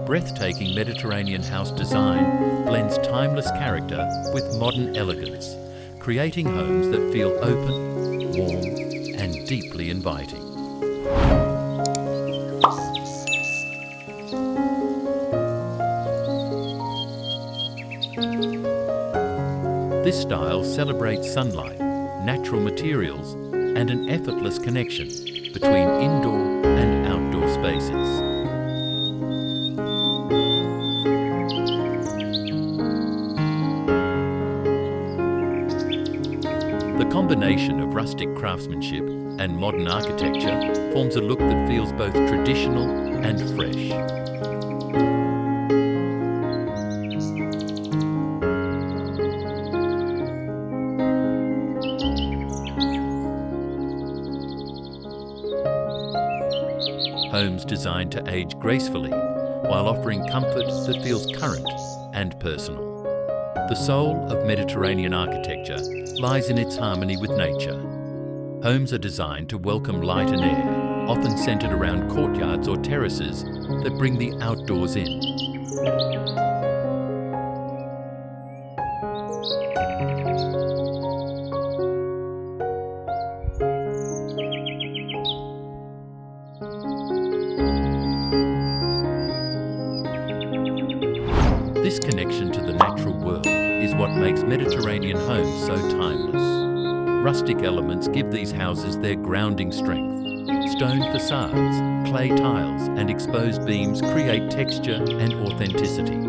Breathtaking Mediterranean house design blends timeless character with modern elegance, creating homes that feel open, warm, and deeply inviting. This style celebrates sunlight, natural materials, and an effortless connection between indoor and outdoor spaces. The combination of rustic craftsmanship and modern architecture forms a look that feels both traditional and fresh. Homes designed to age gracefully while offering comfort that feels current and personal. The soul of Mediterranean architecture lies in its harmony with nature. Homes are designed to welcome light and air, often centered around courtyards or terraces that bring the outdoors in. This connection to the natural world is what makes Mediterranean homes so timeless. Rustic elements give these houses their grounding strength. Stone facades, clay tiles, and exposed beams create texture and authenticity.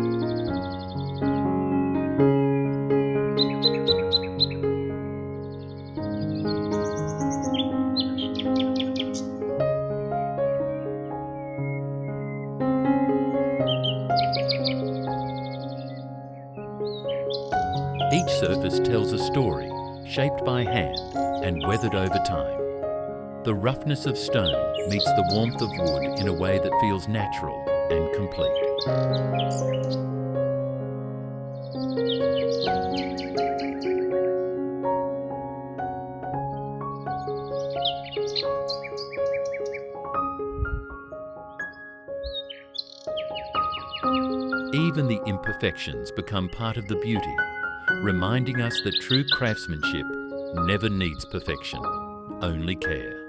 Each surface tells a story, shaped by hand and weathered over time. The roughness of stone meets the warmth of wood in a way that feels natural and complete. Even the imperfections become part of the beauty, reminding us that true craftsmanship never needs perfection, only care.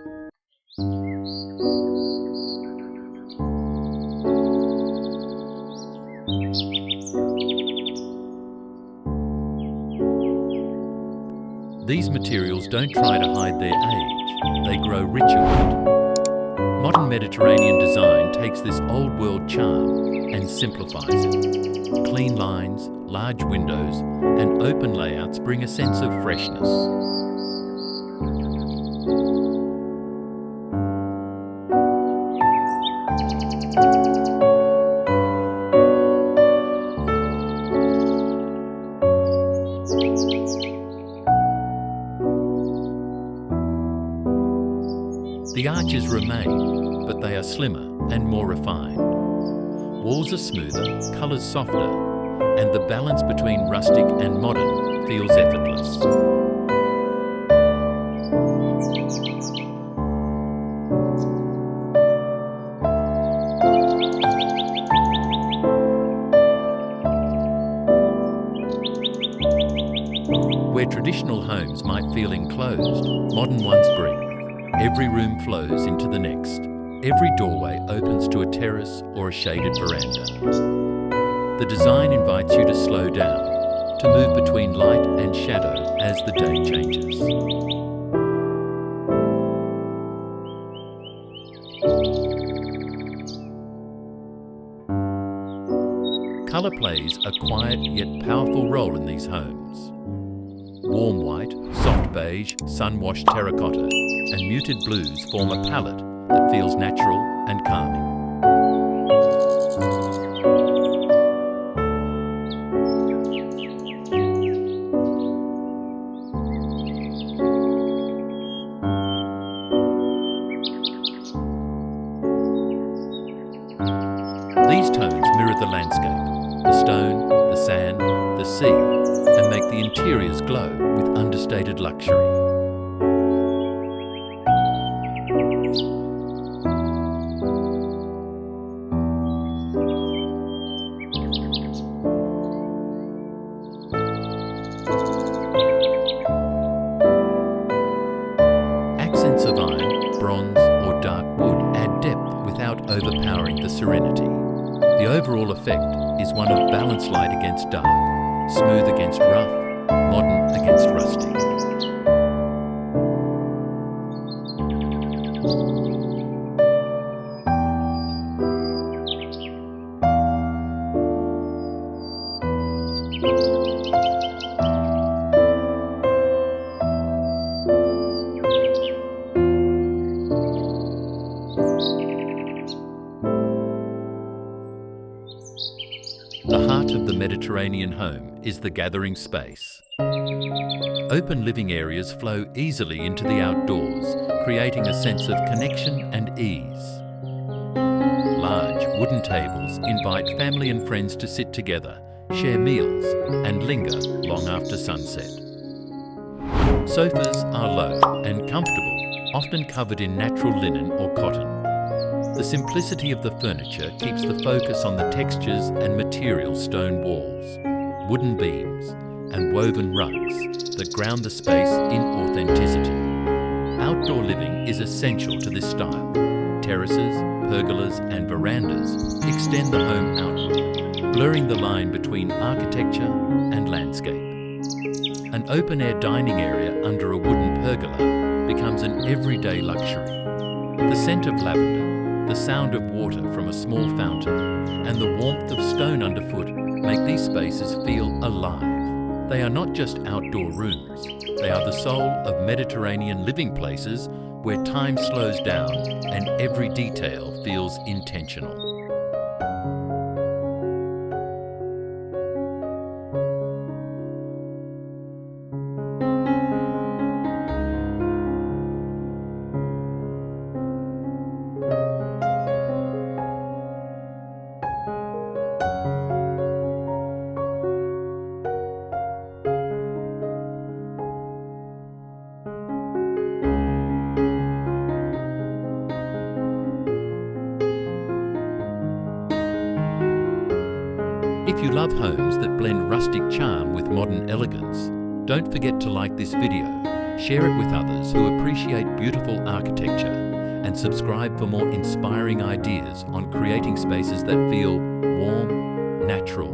These materials don't try to hide their age, they grow richer with it. Modern Mediterranean design takes this old-world charm and simplifies it. Clean lines, large windows, and open layouts bring a sense of freshness. The arches remain, but they are slimmer and more refined. Walls are smoother, colours softer, and the balance between rustic and modern feels effortless. Where traditional homes might feel enclosed, modern ones breathe. Every room flows into the next. Every doorway opens to a terrace or a shaded veranda. The design invites you to slow down, to move between light and shadow as the day changes. Colour plays a quiet yet powerful role in these homes. Warm white, soft beige, sun-washed terracotta, and muted blues form a palette that feels natural and calming. These tones mirror the landscape, the stone, the sand, the sea, and make the interiors glow with understated luxury. Elements of iron, bronze or dark wood add depth without overpowering the serenity. The overall effect is one of balanced light against dark, smooth against rough, modern against rustic. The heart of the Mediterranean home is the gathering space. Open living areas flow easily into the outdoors, creating a sense of connection and ease. Large wooden tables invite family and friends to sit together, share meals, and linger long after sunset. Sofas are low and comfortable, often covered in natural linen or cotton. The simplicity of the furniture keeps the focus on the textures and material stone walls, wooden beams, and woven rugs that ground the space in authenticity. Outdoor living is essential to this style. Terraces, pergolas, and verandas extend the home outward, blurring the line between architecture and landscape. An open-air dining area under a wooden pergola becomes an everyday luxury. The scent of lavender, the sound of water from a small fountain, and the warmth of stone underfoot make these spaces feel alive. They are not just outdoor rooms, they are the soul of Mediterranean living places where time slows down and every detail feels intentional. If you love homes that blend rustic charm with modern elegance, don't forget to like this video, share it with others who appreciate beautiful architecture, and subscribe for more inspiring ideas on creating spaces that feel warm, natural,